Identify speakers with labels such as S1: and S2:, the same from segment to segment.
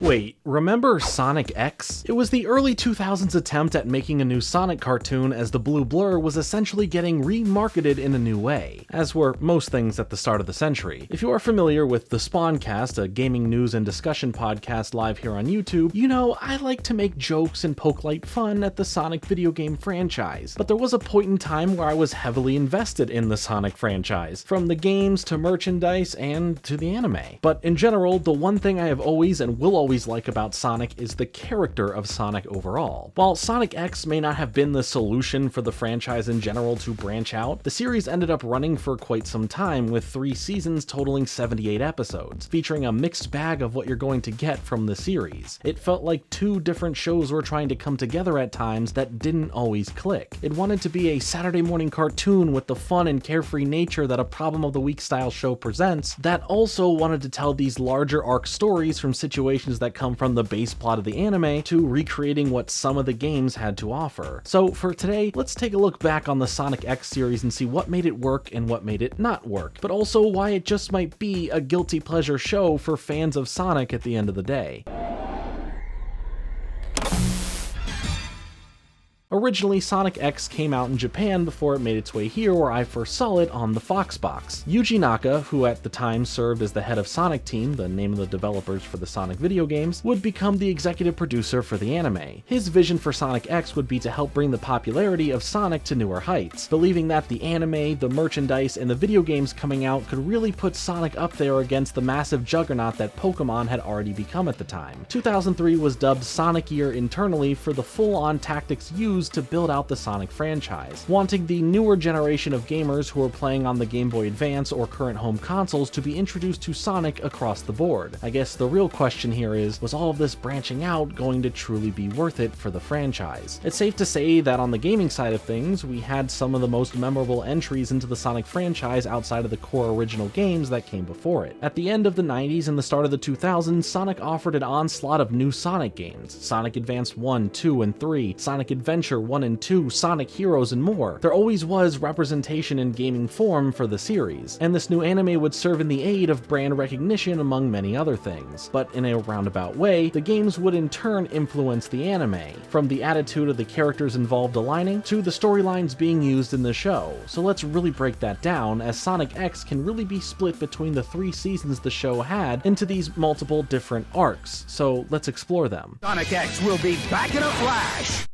S1: Wait, remember Sonic X? It was the early 2000s attempt at making a new Sonic cartoon, as the blue blur was essentially getting remarketed in a new way, as were most things at the start of the century. If you are familiar with the Spawncast, a gaming news and discussion podcast live here on YouTube, you know I like to make jokes and poke light fun at the Sonic video game franchise, but there was a point in time where I was heavily invested in the Sonic franchise, from the games to merchandise and to the anime. But in general, the one thing I have always and will always like about Sonic is the character of Sonic overall. While Sonic X may not have been the solution for the franchise in general to branch out, the series ended up running for quite some time, with 3 seasons totaling 78 episodes, featuring a mixed bag of what you're going to get from the series. It felt like 2 different shows were trying to come together at times that didn't always click. It wanted to be a Saturday morning cartoon with the fun and carefree nature that a Problem of the Week style show presents, that also wanted to tell these larger arc stories from situations that come from the base plot of the anime to recreating what some of the games had to offer. So for today, let's take a look back on the Sonic X series and see what made it work and what made it not work, but also why it just might be a guilty pleasure show for fans of Sonic at the end of the day. Originally, Sonic X came out in Japan before it made its way here, where I first saw it on the Fox box. Yuji Naka, who at the time served as the head of Sonic Team, the name of the developers for the Sonic video games, would become the executive producer for the anime. His vision for Sonic X would be to help bring the popularity of Sonic to newer heights, believing that the anime, the merchandise, and the video games coming out could really put Sonic up there against the massive juggernaut that Pokemon had already become at the time. 2003 was dubbed Sonic Year internally for the full-on tactics used to build out the Sonic franchise, wanting the newer generation of gamers who are playing on the Game Boy Advance or current home consoles to be introduced to Sonic across the board. I guess the real question here is, was all of this branching out going to truly be worth it for the franchise? It's safe to say that on the gaming side of things, we had some of the most memorable entries into the Sonic franchise outside of the core original games that came before it. At the end of the 90s and the start of the 2000s, Sonic offered an onslaught of new Sonic games: Sonic Advance 1, 2, and 3, Sonic Adventure 1 and 2, Sonic Heroes, and more. There always was representation in gaming form for the series, and this new anime would serve in the aid of brand recognition among many other things. But in a roundabout way, the games would in turn influence the anime, from the attitude of the characters involved aligning to the storylines being used in the show. So let's really break that down, as Sonic X can really be split between the 3 seasons the show had into these multiple different arcs. So let's explore them.
S2: Sonic X will be back in a flash!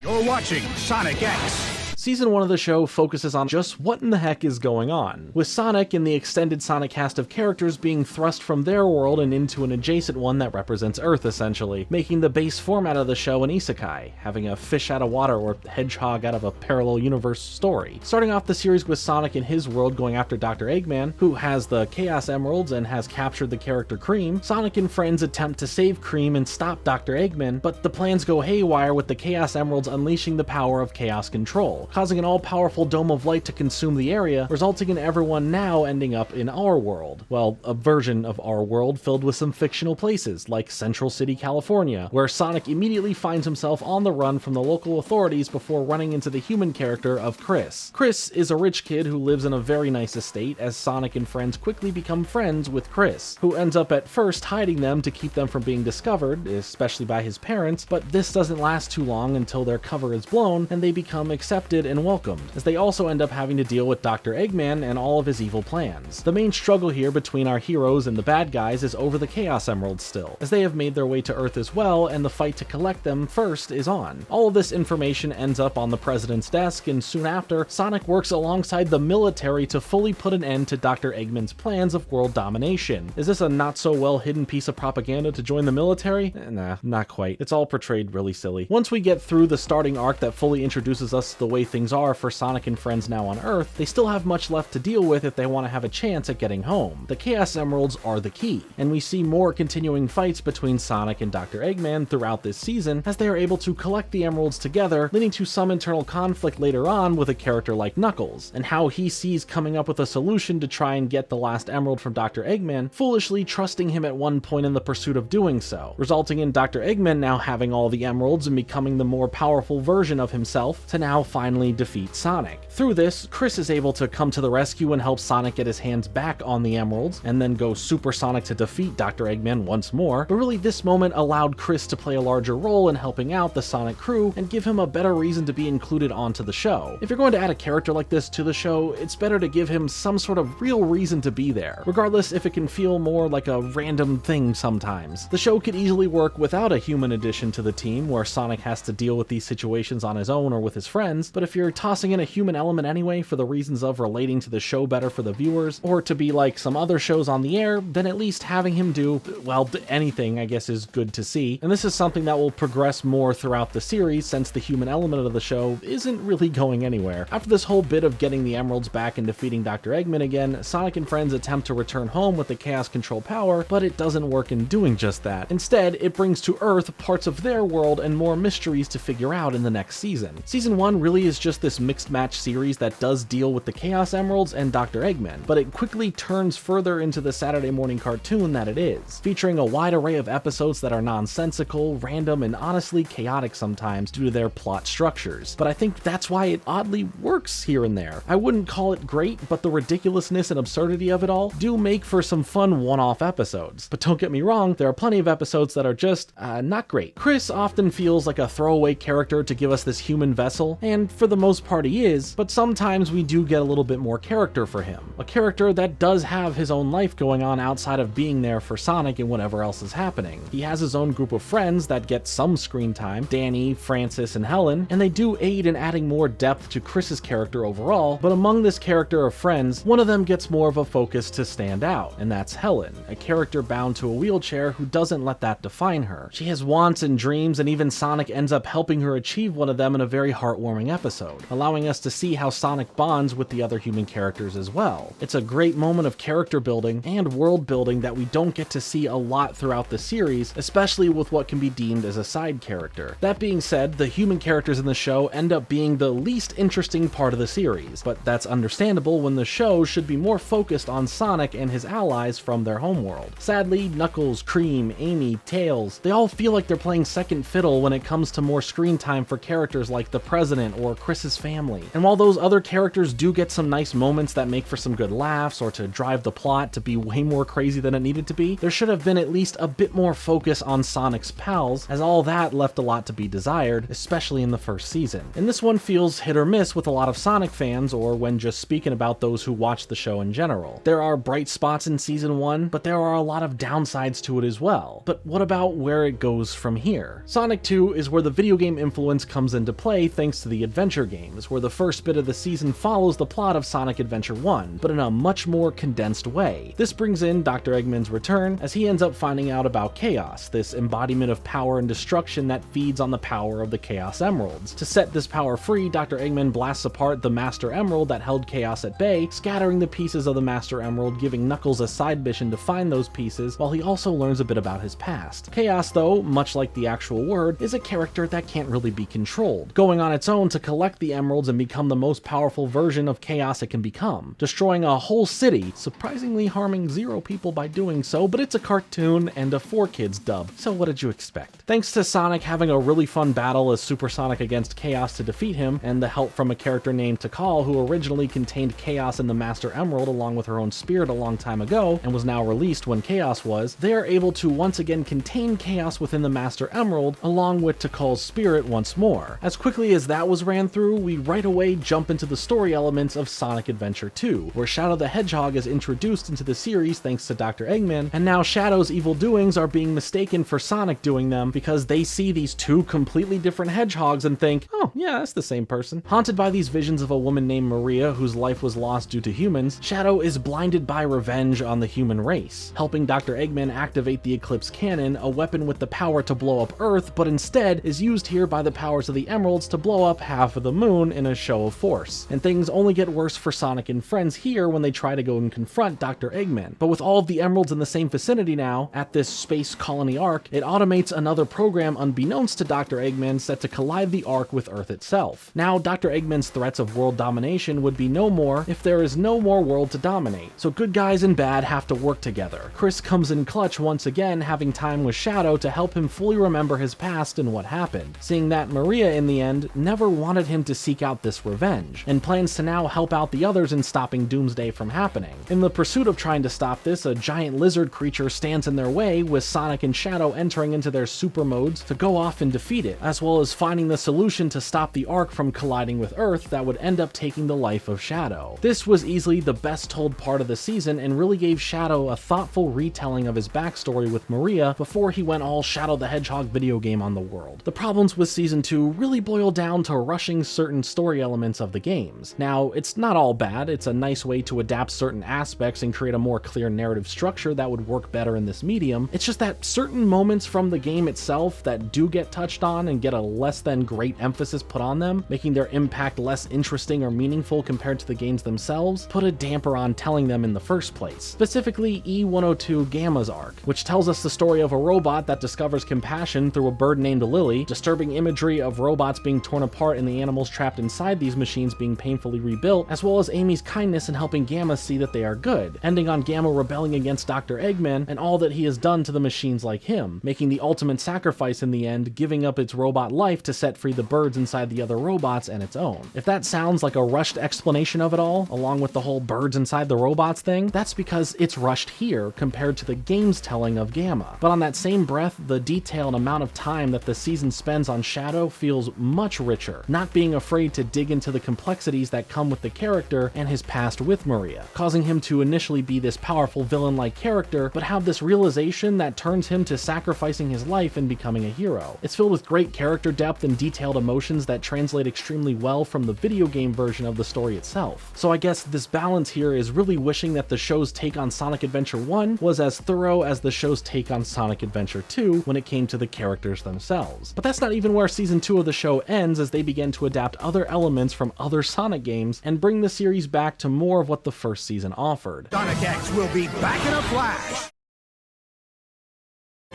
S2: You're watching Sonic X.
S1: Season 1 of the show focuses on just what in the heck is going on, with Sonic and the extended Sonic cast of characters being thrust from their world and into an adjacent one that represents Earth, essentially, making the base format of the show an Isakai, having a fish out of water or hedgehog out of a parallel universe story. Starting off the series with Sonic in his world going after Dr. Eggman, who has the Chaos Emeralds and has captured the character Cream. Sonic and friends attempt to save Cream and stop Dr. Eggman, but the plans go haywire with the Chaos Emeralds unleashing the power of Chaos Control, causing an all-powerful dome of light to consume the area, resulting in everyone now ending up in our world. Well, a version of our world filled with some fictional places, like Central City, California, where Sonic immediately finds himself on the run from the local authorities before running into the human character of Chris. Chris is a rich kid who lives in a very nice estate, as Sonic and friends quickly become friends with Chris, who ends up at first hiding them to keep them from being discovered, especially by his parents, but this doesn't last too long until their cover is blown and they become accepted and welcomed, as they also end up having to deal with Dr. Eggman and all of his evil plans. The main struggle here between our heroes and the bad guys is over the Chaos Emeralds still, as they have made their way to Earth as well, and the fight to collect them first is on. All of this information ends up on the president's desk, and soon after, Sonic works alongside the military to fully put an end to Dr. Eggman's plans of world domination. Is this a not so well hidden piece of propaganda to join the military? Nah, not quite. It's all portrayed really silly. Once we get through the starting arc that fully introduces us to the way things are for Sonic and friends now on Earth, they still have much left to deal with if they want to have a chance at getting home. The Chaos Emeralds are the key, and we see more continuing fights between Sonic and Dr. Eggman throughout this season as they are able to collect the emeralds together, leading to some internal conflict later on with a character like Knuckles, and how he sees coming up with a solution to try and get the last emerald from Dr. Eggman, foolishly trusting him at one point in the pursuit of doing so, resulting in Dr. Eggman now having all the emeralds and becoming the more powerful version of himself to now finally finally defeat Sonic. Through this, Chris is able to come to the rescue and help Sonic get his hands back on the emeralds, and then go Super Sonic to defeat Dr. Eggman once more, but really this moment allowed Chris to play a larger role in helping out the Sonic crew and give him a better reason to be included onto the show. If you're going to add a character like this to the show, it's better to give him some sort of real reason to be there, regardless if it can feel more like a random thing sometimes. The show could easily work without a human addition to the team, where Sonic has to deal with these situations on his own or with his friends, but if you're tossing in a human element anyway for the reasons of relating to the show better for the viewers, or to be like some other shows on the air, then at least having him do, well, anything I guess is good to see. And this is something that will progress more throughout the series, since the human element of the show isn't really going anywhere. After this whole bit of getting the emeralds back and defeating Dr. Eggman again, Sonic and friends attempt to return home with the Chaos Control power, but it doesn't work in doing just that. Instead, it brings to Earth parts of their world and more mysteries to figure out in the next season. Season 1 really is just this mixed match series that does deal with the Chaos Emeralds and Dr. Eggman, but it quickly turns further into the Saturday morning cartoon that it is, featuring a wide array of episodes that are nonsensical, random, and honestly chaotic sometimes due to their plot structures. But I think that's why it oddly works here and there. I wouldn't call it great, but the ridiculousness and absurdity of it all do make for some fun one-off episodes. But don't get me wrong, there are plenty of episodes that are just, not great. Chris often feels like a throwaway character to give us this human vessel, and for the most part he is, but sometimes we do get a little bit more character for him. A character that does have his own life going on outside of being there for Sonic and whatever else is happening. He has his own group of friends that get some screen time, Danny, Francis, and Helen, and they do aid in adding more depth to Chris's character overall, but among this character of friends, one of them gets more of a focus to stand out, and that's Helen, a character bound to a wheelchair who doesn't let that define her. She has wants and dreams, and even Sonic ends up helping her achieve one of them in a very heartwarming episode, allowing us to see how Sonic bonds with the other human characters as well. It's a great moment of character building and world building that we don't get to see a lot throughout the series, especially with what can be deemed as a side character. That being said, the human characters in the show end up being the least interesting part of the series, but that's understandable when the show should be more focused on Sonic and his allies from their homeworld. Sadly, Knuckles, Cream, Amy, Tails, they all feel like they're playing second fiddle when it comes to more screen time for characters like the President or Chris's family. And while those other characters do get some nice moments that make for some good laughs or to drive the plot to be way more crazy than it needed to be, there should have been at least a bit more focus on Sonic's pals, as all that left a lot to be desired, especially in the first season. And this one feels hit or miss with a lot of Sonic fans, or when just speaking about those who watch the show in general. There are bright spots in season 1, but there are a lot of downsides to it as well. But what about where it goes from here? Sonic 2 is where the video game influence comes into play thanks to the adventure games, where the first bit of the season follows the plot of Sonic Adventure 1, but in a much more condensed way. This brings in Dr. Eggman's return, as he ends up finding out about Chaos, this embodiment of power and destruction that feeds on the power of the Chaos Emeralds. To set this power free, Dr. Eggman blasts apart the Master Emerald that held Chaos at bay, scattering the pieces of the Master Emerald, giving Knuckles a side mission to find those pieces, while he also learns a bit about his past. Chaos, though, much like the actual word, is a character that can't really be controlled, going on its own to collect the emeralds and become the most powerful version of Chaos it can become, destroying a whole city, surprisingly harming 0 people by doing so, but it's a cartoon and a 4Kids dub, so what did you expect? Thanks to Sonic having a really fun battle as Super Sonic against Chaos to defeat him, and the help from a character named Tikal, who originally contained Chaos in the Master Emerald along with her own spirit a long time ago, and was now released when Chaos was, they are able to once again contain Chaos within the Master Emerald, along with Tikal's spirit once more. As quickly as that was ran through, we right away jump into the story elements of Sonic Adventure 2, where Shadow the Hedgehog is introduced into the series thanks to Dr. Eggman, and now Shadow's evil doings are being mistaken for Sonic doing them because they see these 2 completely different hedgehogs and think, oh yeah, that's the same person. Haunted by these visions of a woman named Maria whose life was lost due to humans, Shadow is blinded by revenge on the human race, helping Dr. Eggman activate the Eclipse Cannon, a weapon with the power to blow up Earth, but instead is used here by the powers of the Emeralds to blow up half of the moon in a show of force. And things only get worse for Sonic and friends here when they try to go and confront Dr. Eggman. But with all of the Emeralds in the same vicinity now, at this space colony arc, it automates another program unbeknownst to Dr. Eggman set to collide the arc with Earth itself. Now, Dr. Eggman's threats of world domination would be no more if there is no more world to dominate. So good guys and bad have to work together. Chris comes in clutch once again, having time with Shadow to help him fully remember his past and what happened, seeing that Maria in the end never wanted wanted him to seek out this revenge, and plans to now help out the others in stopping Doomsday from happening. In the pursuit of trying to stop this, a giant lizard creature stands in their way, with Sonic and Shadow entering into their super modes to go off and defeat it, as well as finding the solution to stop the Ark from colliding with Earth that would end up taking the life of Shadow. This was easily the best told part of the season and really gave Shadow a thoughtful retelling of his backstory with Maria before he went all Shadow the Hedgehog video game on the world. The problems with Season 2 really boil down to rushing certain story elements of the games. Now, it's not all bad, it's a nice way to adapt certain aspects and create a more clear narrative structure that would work better in this medium. It's just that certain moments from the game itself that do get touched on and get a less than great emphasis put on them, making their impact less interesting or meaningful compared to the games themselves, put a damper on telling them in the first place. Specifically, E-102 Gamma's arc, which tells us the story of a robot that discovers compassion through a bird named Lily, disturbing imagery of robots being torn apart and the animals trapped inside these machines being painfully rebuilt, as well as Amy's kindness in helping Gamma see that they are good, ending on Gamma rebelling against Dr. Eggman and all that he has done to the machines like him, making the ultimate sacrifice in the end, giving up its robot life to set free the birds inside the other robots and its own. If that sounds like a rushed explanation of it all, along with the whole birds inside the robots thing, that's because it's rushed here compared to the game's telling of Gamma. But on that same breath, the detail and amount of time that the season spends on Shadow feels much richer, not being afraid to dig into the complexities that come with the character and his past with Maria, causing him to initially be this powerful villain-like character, but have this realization that turns him to sacrificing his life and becoming a hero. It's filled with great character depth and detailed emotions that translate extremely well from the video game version of the story itself. So I guess this balance here is really wishing that the show's take on Sonic Adventure 1 was as thorough as the show's take on Sonic Adventure 2 when it came to the characters themselves. But that's not even where Season 2 of the show ends, as they begin to adapt other elements from other Sonic games and bring the series back to more of what the first season offered.
S2: Sonic X will be back in a flash.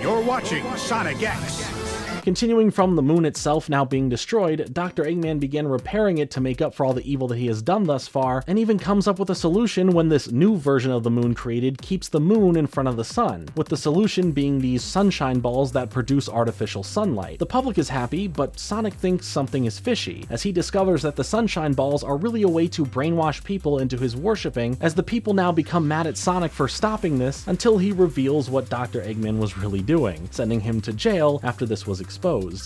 S2: You're watching Sonic X.
S1: Continuing from the moon itself now being destroyed, Dr. Eggman began repairing it to make up for all the evil that he has done thus far, and even comes up with a solution when this new version of the moon created keeps the moon in front of the sun, with the solution being these sunshine balls that produce artificial sunlight. The public is happy, but Sonic thinks something is fishy, as he discovers that the sunshine balls are really a way to brainwash people into his worshipping, as the people now become mad at Sonic for stopping this until he reveals what Dr. Eggman was really doing, sending him to jail after this was exposed.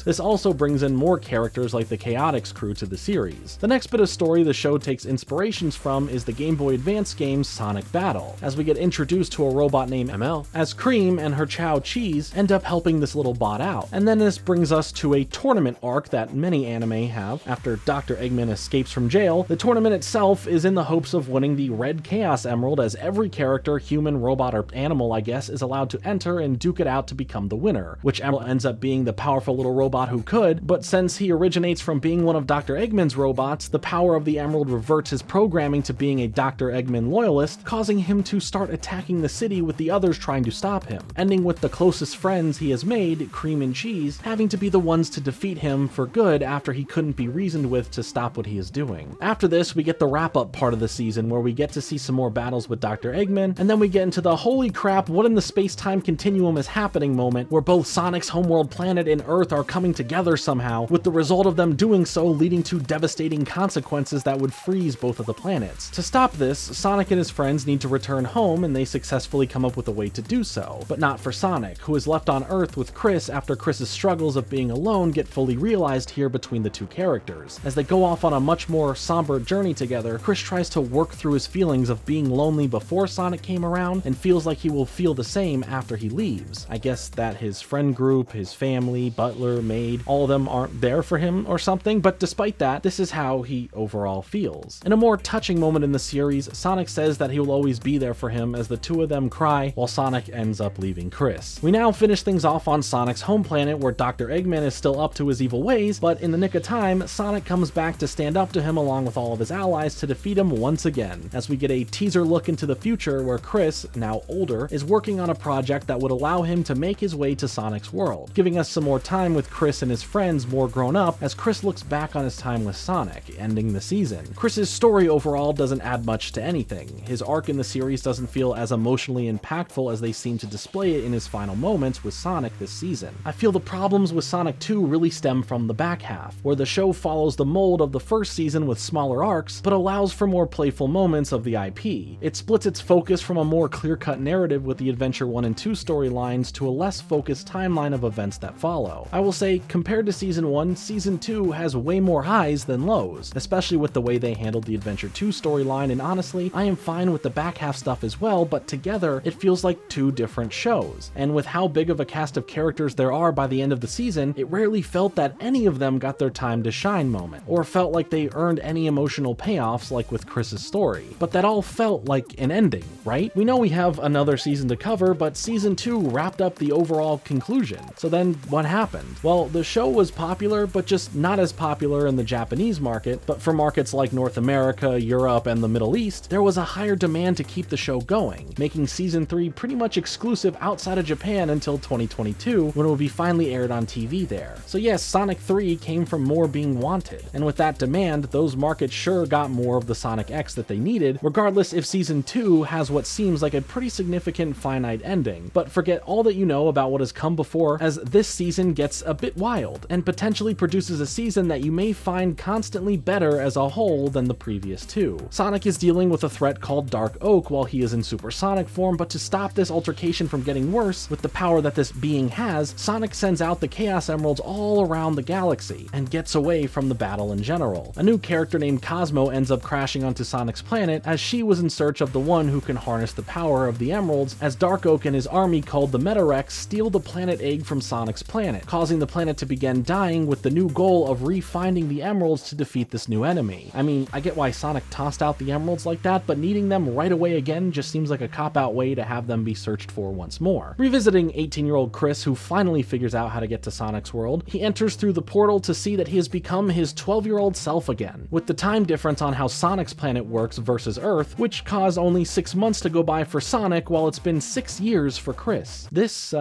S1: This also brings in more characters like the Chaotix crew to the series. The next bit of story the show takes inspirations from is the Game Boy Advance game Sonic Battle, as we get introduced to a robot named ML, as Cream and her Chow Cheese end up helping this little bot out. And then this brings us to a tournament arc that many anime have. After Dr. Eggman escapes from jail, the tournament itself is in the hopes of winning the Red Chaos Emerald, as every character, human, robot, or animal I guess, is allowed to enter and duke it out to become the winner, which Emerald ends up being the powerful little robot who could, but since he originates from being one of Dr. Eggman's robots, the power of the Emerald reverts his programming to being a Dr. Eggman loyalist, causing him to start attacking the city with the others trying to stop him, ending with the closest friends he has made, Cream and Cheese, having to be the ones to defeat him for good after he couldn't be reasoned with to stop what he is doing. After this, we get the wrap-up part of the season where we get to see some more battles with Dr. Eggman, and then we get into the holy crap, what in the space-time continuum is happening moment, where both Sonic's homeworld planet and Earth are coming together somehow, with the result of them doing so leading to devastating consequences that would freeze both of the planets. To stop this, Sonic and his friends need to return home, and they successfully come up with a way to do so. But not for Sonic, who is left on Earth with Chris after Chris's struggles of being alone get fully realized here between the two characters. As they go off on a much more somber journey together, Chris tries to work through his feelings of being lonely before Sonic came around, and feels like he will feel the same after he leaves. I guess that his friend group, his family, butler, maid, all of them aren't there for him or something, but despite that, this is how he overall feels. In a more touching moment in the series, Sonic says that he will always be there for him as the two of them cry while Sonic ends up leaving Chris. We now finish things off on Sonic's home planet where Dr. Eggman is still up to his evil ways, but in the nick of time, Sonic comes back to stand up to him along with all of his allies to defeat him once again, as we get a teaser look into the future where Chris, now older, is working on a project that would allow him to make his way to Sonic's world, giving us some more time with Chris and his friends more grown up as Chris looks back on his time with Sonic, ending the season. Chris's story overall doesn't add much to anything. His arc in the series doesn't feel as emotionally impactful as they seem to display it in his final moments with Sonic this season. I feel the problems with Sonic 2 really stem from the back half, where the show follows the mold of the first season with smaller arcs, but allows for more playful moments of the IP. It splits its focus from a more clear-cut narrative with the Adventure 1 and 2 storylines to a less focused timeline of events that follow. I will say, compared to Season 1, Season 2 has way more highs than lows, especially with the way they handled the Adventure 2 storyline, and honestly, I am fine with the back half stuff as well, but together, it feels like two different shows. And with how big of a cast of characters there are by the end of the season, it rarely felt that any of them got their time to shine moment, or felt like they earned any emotional payoffs like with Chris's story. But that all felt like an ending, right? We know we have another season to cover, but Season 2 wrapped up the overall conclusion. So then what happened? Well, the show was popular, but just not as popular in the Japanese market, but for markets like North America, Europe, and the Middle East, there was a higher demand to keep the show going, making Season 3 pretty much exclusive outside of Japan until 2022, when it would be finally aired on TV there. So yes, Sonic 3 came from more being wanted, and with that demand, those markets sure got more of the Sonic X that they needed, regardless if Season 2 has what seems like a pretty significant finite ending. But forget all that you know about what has come before, as this season gets a bit wild, and potentially produces a season that you may find constantly better as a whole than the previous two. Sonic is dealing with a threat called Dark Oak while he is in supersonic form, but to stop this altercation from getting worse, with the power that this being has, Sonic sends out the Chaos Emeralds all around the galaxy, and gets away from the battle in general. A new character named Cosmo ends up crashing onto Sonic's planet, as she was in search of the one who can harness the power of the emeralds, as Dark Oak and his army called the Metarex steal the planet egg from Sonic's planet, causing the planet to begin dying with the new goal of re-finding the emeralds to defeat this new enemy. I mean, I get why Sonic tossed out the emeralds like that, but needing them right away again just seems like a cop-out way to have them be searched for once more. Revisiting 18-year-old Chris, who finally figures out how to get to Sonic's world, he enters through the portal to see that he has become his 12-year-old self again, with the time difference on how Sonic's planet works versus Earth, which caused only 6 months to go by for Sonic while it's been 6 years for Chris. This,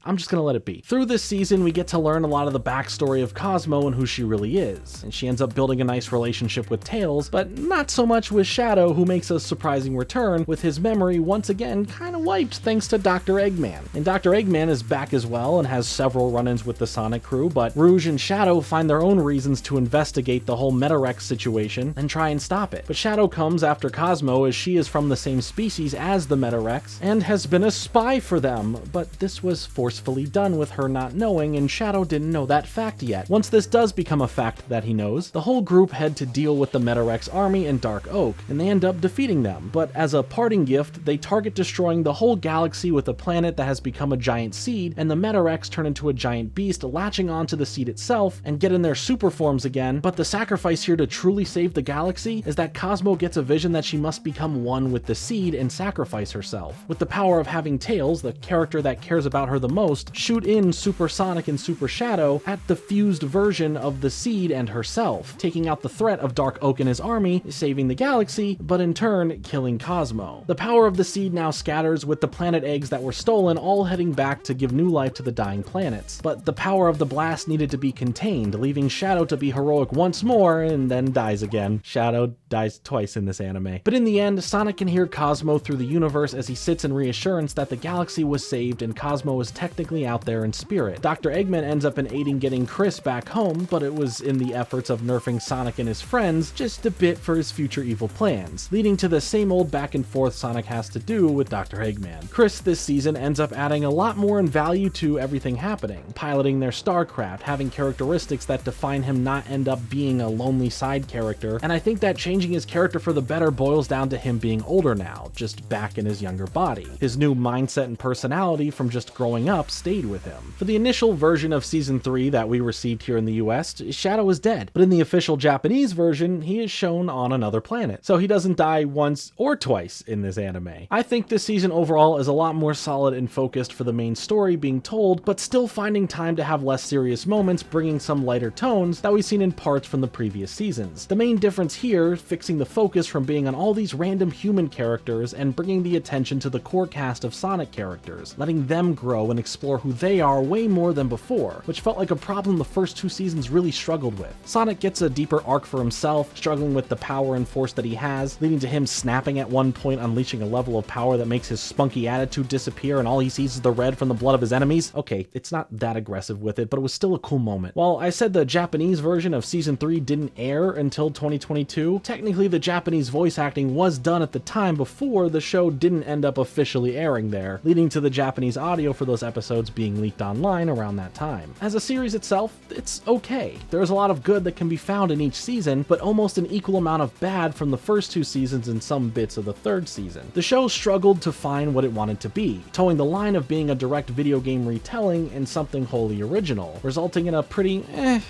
S1: I'm just gonna let it be. Through this season, we get to learn a lot of the backstory of Cosmo and who she really is, and she ends up building a nice relationship with Tails, but not so much with Shadow, who makes a surprising return, with his memory once again kinda wiped thanks to Dr. Eggman. And Dr. Eggman is back as well and has several run-ins with the Sonic crew, but Rouge and Shadow find their own reasons to investigate the whole Metarex situation and try and stop it. But Shadow comes after Cosmo, as she is from the same species as the Metarex and has been a spy for them, but this was forcefully done with her not knowing, and Shadow didn't know that fact yet. Once this does become a fact that he knows, the whole group head to deal with the Metarex army and Dark Oak, and they end up defeating them. But as a parting gift, they target destroying the whole galaxy with a planet that has become a giant seed, and the Metarex turn into a giant beast, latching onto the seed itself and get in their super forms again. But the sacrifice here to truly save the galaxy is that Cosmo gets a vision that she must become one with the seed and sacrifice herself. With the power of having Tails, the character that cares about her the most, shoot in Super Sonic and Super Shadow at the fused version of the seed and herself, taking out the threat of Dark Oak and his army, saving the galaxy, but in turn killing Cosmo. The power of the seed now scatters, with the planet eggs that were stolen all heading back to give new life to the dying planets. But the power of the blast needed to be contained, leaving Shadow to be heroic once more and then dies again. Shadow dies twice in this anime. But in the end, Sonic can hear Cosmo through the universe as he sits in reassurance that the galaxy was saved and Cosmo is technically out there in spirit. Dr. Eggman ends up in aiding getting Chris back home, but it was in the efforts of nerfing Sonic and his friends just a bit for his future evil plans, leading to the same old back and forth Sonic has to do with Dr. Eggman. Chris this season ends up adding a lot more in value to everything happening, piloting their starcraft, having characteristics that define him, not end up being a lonely side character, and I think that changing his character for the better boils down to him being older now, just back in his younger body. His new mindset and personality from just growing up stayed with him. For the initial version of Season 3 that we received here in the US, Shadow is dead, but in the official Japanese version, he is shown on another planet, so he doesn't die once or twice in this anime. I think this season overall is a lot more solid and focused for the main story being told, but still finding time to have less serious moments, bringing some lighter tones that we've seen in parts from the previous seasons. The main difference here, fixing the focus from being on all these random human characters and bringing the attention to the core cast of Sonic characters, letting them grow and explore who they are way more than before, which felt like a problem the first 2 seasons really struggled with. Sonic gets a deeper arc for himself, struggling with the power and force that he has, leading to him snapping at one point, unleashing a level of power that makes his spunky attitude disappear and all he sees is the red from the blood of his enemies. Okay, it's not that aggressive with it, but it was still a cool moment. While I said the Japanese version of Season 3 didn't air until 2022, technically the Japanese voice acting was done at the time before the show didn't end up officially airing there, leading to the Japanese audio for those episodes being leaked online around that time. As a series itself, it's okay. There's a lot of good that can be found in each season, but almost an equal amount of bad from the first 2 seasons and some bits of the 3rd season. The show struggled to find what it wanted to be, towing the line of being a direct video game retelling and something wholly original, resulting in a pretty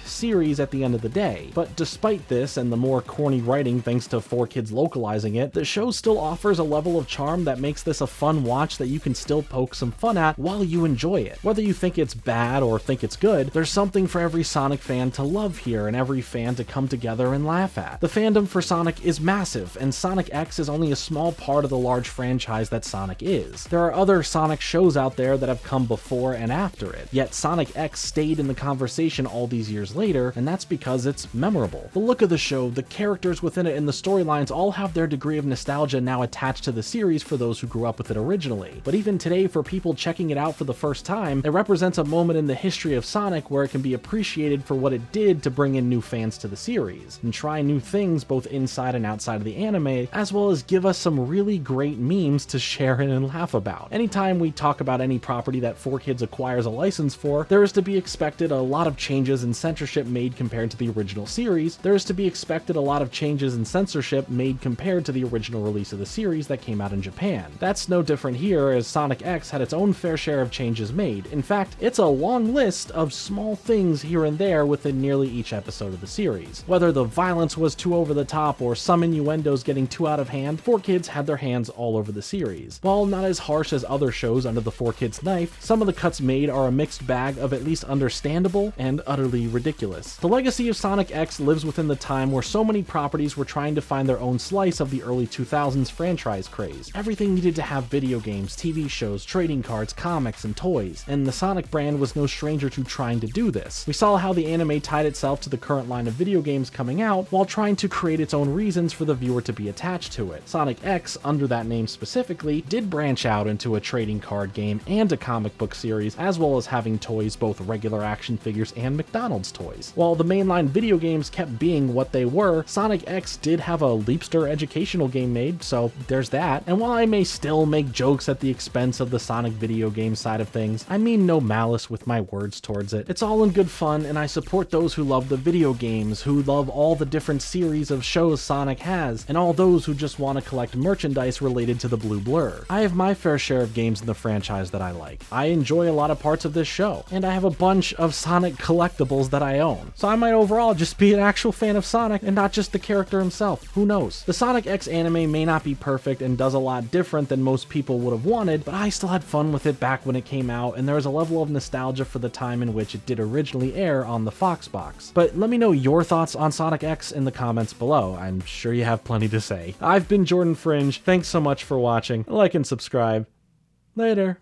S1: series at the end of the day. But despite this and the more corny writing thanks to 4Kids localizing it, the show still offers a level of charm that makes this a fun watch that you can still poke some fun at while you enjoy it. Whether you think it's bad or think it's good, there's something for every Sonic fan to love here and every fan to come together and laugh at. The fandom for Sonic is massive, and Sonic X is only a small part of the large franchise that Sonic is. There are other Sonic shows out there that have come before and after it, yet Sonic X stayed in the conversation all these years later, and that's because it's memorable. The look of the show, the characters within it, and the storylines all have their degree of nostalgia now attached to the series for those who grew up with it originally. But even today, for people checking it out for the first time, it represents a moment in the history of Sonic where it can be appreciated for what it did to bring in new fans to the series, and try new things both inside and outside of the anime, as well as give us some really great memes to share and laugh about. Anytime we talk about any property that 4Kids acquires a license for, there is to be expected a lot of changes and censorship made compared to the original series. There is to be expected a lot of changes and censorship made compared to the original release of the series that came out in Japan. That's no different here, as Sonic X had its own fair share of changes made. In fact, it's a long list of small things here and there within nearly each episode of the series. Whether the violence was too over the top or some innuendos getting too out of hand, 4Kids had their hands all over the series. While not as harsh as other shows under the 4Kids knife, some of the cuts made are a mixed bag of at least understandable and utterly ridiculous. The legacy of Sonic X lives within the time where so many properties were trying to find their own slice of the early 2000s franchise craze. Everything needed to have video games, TV shows, trading cards, comics, and toys, and the Sonic brand was no stranger to trying to do this. We saw how the anime tied itself to the current line of video games coming out while trying to create its own reasons for the viewer to be attached to it. Sonic X, under that name specifically, did branch out into a trading card game and a comic book series, as well as having toys, both regular action figures and McDonald's toys. While the mainline video games kept being what they were, Sonic X did have a Leapster educational game made, so there's that. And while I may still make jokes at the expense of the Sonic video game side of things, I mean no malice with my words towards it. It's all in good fun, and I support those who love the video games, who love all the different series of shows Sonic has, and all those who just want to collect merchandise related to the Blue Blur. I have my fair share of games in the franchise that I like. I enjoy a lot of parts of this show, and I have a bunch of Sonic collectibles that I own. So I might overall just be an actual fan of Sonic and not just the character himself. Who knows? The Sonic X anime may not be perfect and does a lot different than most people would have wanted, but I still had fun with it back when it came out, and there was a level of nostalgia for the time in which it did originally air on the Fox box. But let me know your thoughts on Sonic X in the comments below. I'm sure you have plenty to say. I've been Jordan Fringe. Thanks so much for watching. Like and subscribe. Later.